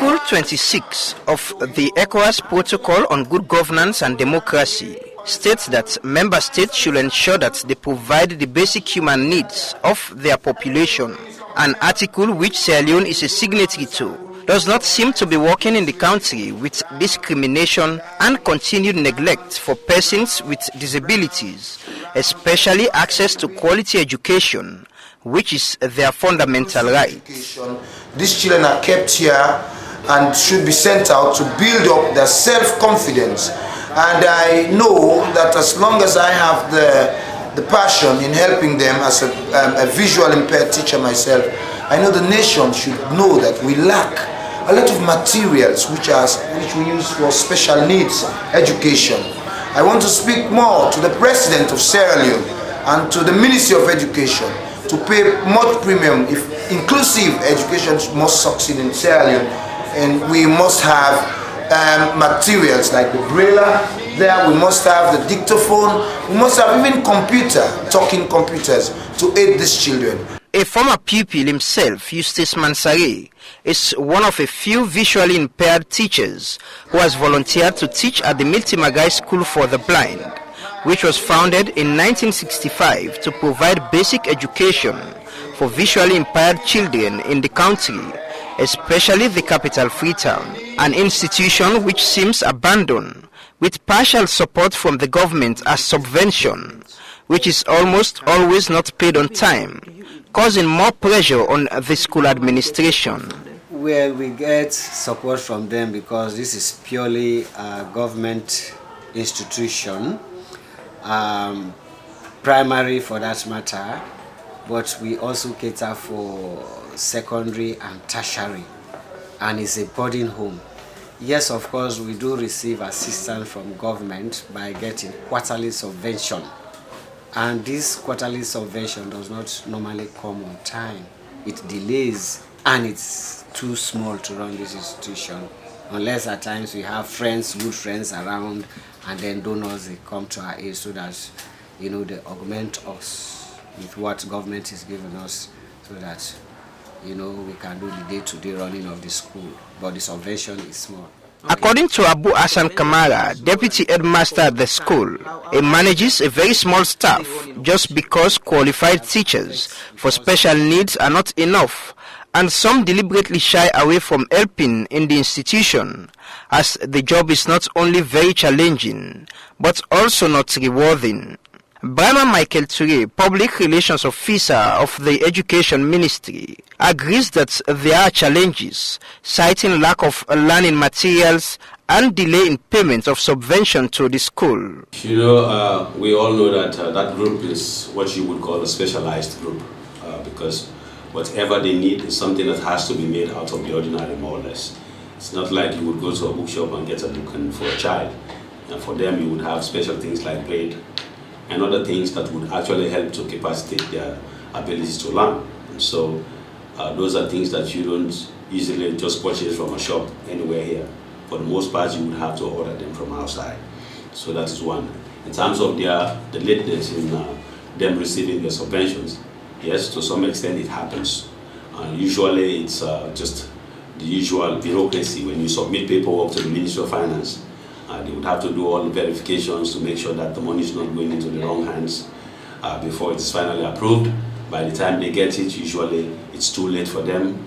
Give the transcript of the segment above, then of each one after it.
Article 26 of the ECOWAS Protocol on Good Governance and Democracy states that member states should ensure that they provide the basic human needs of their population, an article which Sierra Leone is a signatory to does not seem to be working in the country with discrimination and continued neglect for persons with disabilities, especially access to quality education, which is their fundamental right. These children are kept here and should be sent out to build up their self-confidence. And I know that as long as I have the passion in helping them as a visual impaired teacher myself, I know the nation should know that we lack a lot of materials which we use for special needs education. I want to speak more to the President of Sierra Leone and to the Ministry of Education to pay much premium if inclusive education must succeed in Sierra Leone, and we must have materials like the braille there, we must have the dictaphone, we must have even talking computers to aid these children. A former pupil himself, Eustace Mansare, is one of a few visually impaired teachers who has volunteered to teach at the Miltimagai School for the Blind, which was founded in 1965 to provide basic education for visually impaired children in the country, especially the capital Freetown, an institution which seems abandoned, with partial support from the government as subvention, which is almost always not paid on time, causing more pressure on the school administration. Well, we get support from them because this is purely a government institution, primary for that matter, but we also cater for secondary and tertiary, and it's a boarding home. Yes, of course, we do receive assistance from government by getting quarterly subvention. And this quarterly subvention does not normally come on time. It delays, and it's too small to run this institution. Unless at times we have friends, good friends around, and then donors, they come to our aid so that, they augment us with what government is giving us so that, we can do the day-to-day running of the school. But the subvention is small. According to Abu Hassan Kamara, deputy headmaster at the school, he manages a very small staff just because qualified teachers for special needs are not enough, and some deliberately shy away from helping in the institution, as the job is not only very challenging, but also not rewarding. Brahma Michael Ture, Public Relations Officer of the Education Ministry, agrees that there are challenges, citing lack of learning materials and delay in payment of subvention to the school. We all know that that group is what you would call a specialized group because whatever they need is something that has to be made out of the ordinary, more or less. It's not like you would go to a bookshop and get a book for a child. And for them, you would have special things like grade and other things that would actually help to capacitate their abilities to learn. And so those are things that you don't easily just purchase from a shop anywhere here. For the most part, you would have to order them from outside. So that is one. In terms of the lateness in them receiving their subventions, yes, to some extent it happens. Usually it's just the usual bureaucracy. When you submit paperwork to the Ministry of Finance, they would have to do all the verifications to make sure that the money is not going into the wrong hands before it is finally approved. By the time they get it, usually it's too late for them.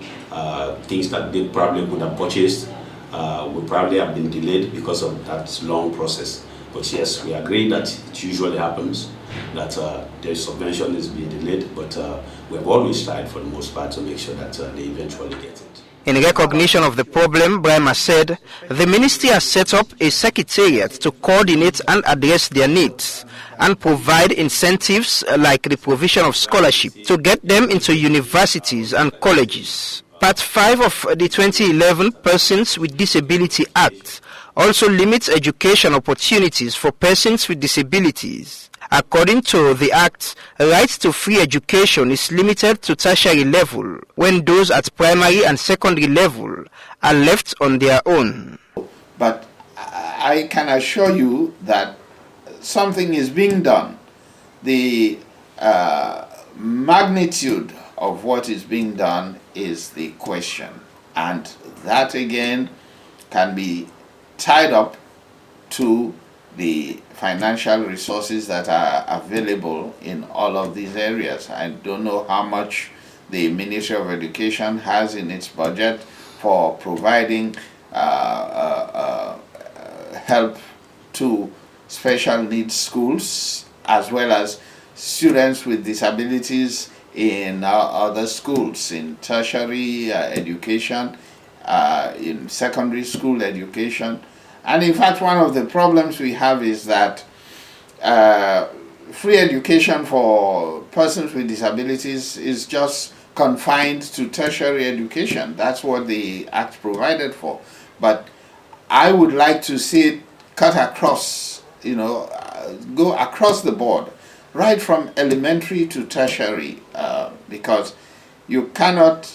Things that they probably would have purchased would probably have been delayed because of that long process. But yes, we agree that it usually happens, that the subvention is being delayed, but we have always tried for the most part to make sure that they eventually get it. In recognition of the problem, Brahma said, the ministry has set up a secretariat to coordinate and address their needs and provide incentives like the provision of scholarship to get them into universities and colleges. Part 5 of the 2011 Persons with Disability Act also limits education opportunities for persons with disabilities. According to the Act, right to free education is limited to tertiary level when those at primary and secondary level are left on their own. But I can assure you that something is being done. The magnitude of what is being done is the question. And that again can be tied up to the financial resources that are available in all of these areas. I don't know how much the Ministry of Education has in its budget for providing help to special needs schools as well as students with disabilities in other schools, in tertiary education, in secondary school education. And in fact, one of the problems we have is that free education for persons with disabilities is just confined to tertiary education. That's what the Act provided for. But I would like to see it cut across, go across the board, right from elementary to tertiary, because you cannot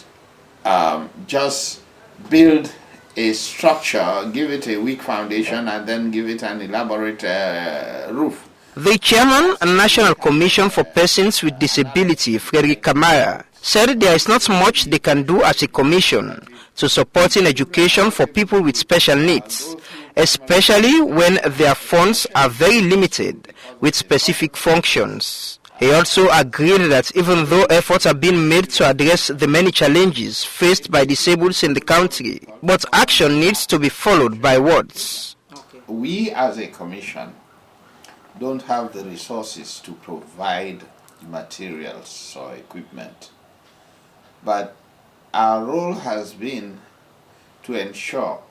just build a structure, give it a weak foundation, and then give it an elaborate roof. The chairman of the National Commission for Persons with Disability, Frederick Kamara, said there is not much they can do as a commission to supporting education for people with special needs, especially when their funds are very limited with specific functions. He also agreed that even though efforts are being made to address the many challenges faced by disabled in the country, but action needs to be followed by words. We as a commission don't have the resources to provide materials or equipment, but our role has been to ensure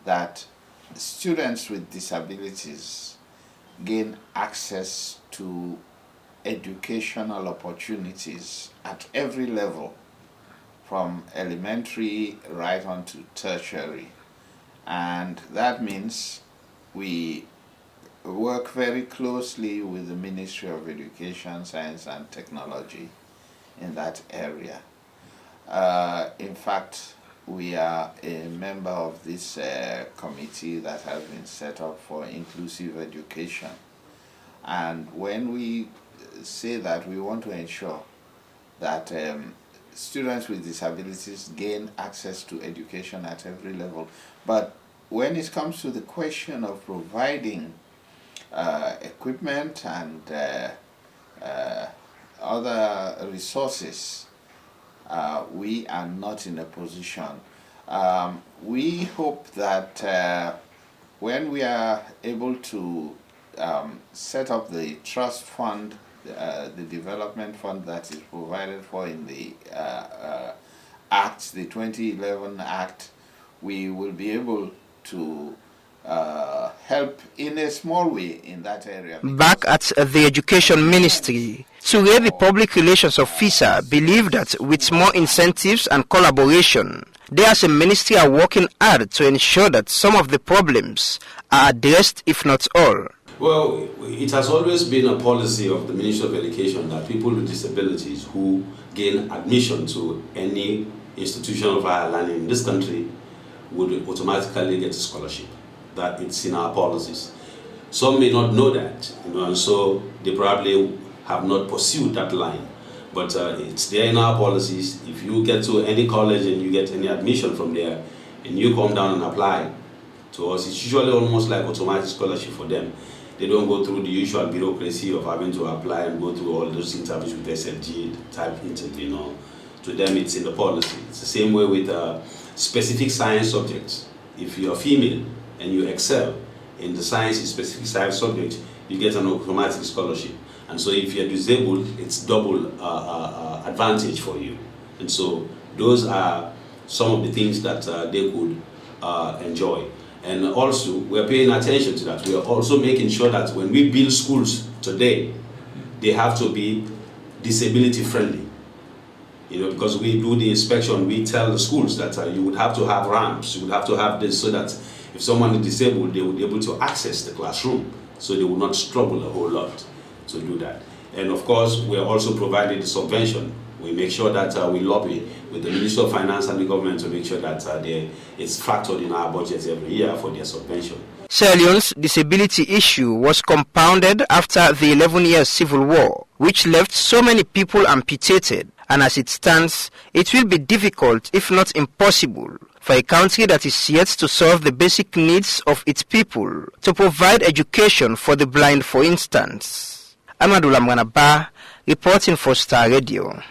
that students with disabilities gain access to educational opportunities at every level, from elementary right on to tertiary. And that means we work very closely with the Ministry of Education, Science and Technology in that area. In fact, we are a member of this committee that has been set up for inclusive education. And when we say that we want to ensure that students with disabilities gain access to education at every level, but when it comes to the question of providing equipment and other resources, we are not in a position. We hope that when we are able to set up the trust fund, the development fund that is provided for in the Act, the 2011 Act, we will be able to help in a small way in that area. Back at the Education Ministry, Sure, the public relations officer, believed that with more incentives and collaboration, they as a ministry are working hard to ensure that some of the problems are addressed, if not all. Well, it has always been a policy of the Ministry of Education that people with disabilities who gain admission to any institution of higher learning in this country would automatically get a scholarship. That it's in our policies. Some may not know that, and so they probably have not pursued that line. But it's there in our policies. If you get to any college and you get any admission from there, and you come down and apply to us, it's usually almost like automatic scholarship for them. They don't go through the usual bureaucracy of having to apply and go through all those interviews with SLG type interview. To them, it's in the policy. It's the same way with specific science subjects. If you're female and you excel in the science in specific science subject, you get an automatic scholarship. And so if you're disabled, it's double advantage for you. And so those are some of the things that they could enjoy. And also, we're paying attention to that. We are also making sure that when we build schools today, they have to be disability friendly. Because we do the inspection, we tell the schools that you would have to have ramps, you would have to have this, so that if someone is disabled, they would be able to access the classroom, so they will not struggle a whole lot to do that. And of course, we are also providing the subvention. We make sure that we lobby with the Ministry of Finance and the government to make sure that it's factored in our budgets every year for their subvention. Sierra Leone's disability issue was compounded after the 11-year civil war, which left so many people amputated And as it stands, it will be difficult, if not impossible, for a country that is yet to solve the basic needs of its people to provide education for the blind, for instance. Amadou Lamwana Ba, reporting for Star Radio.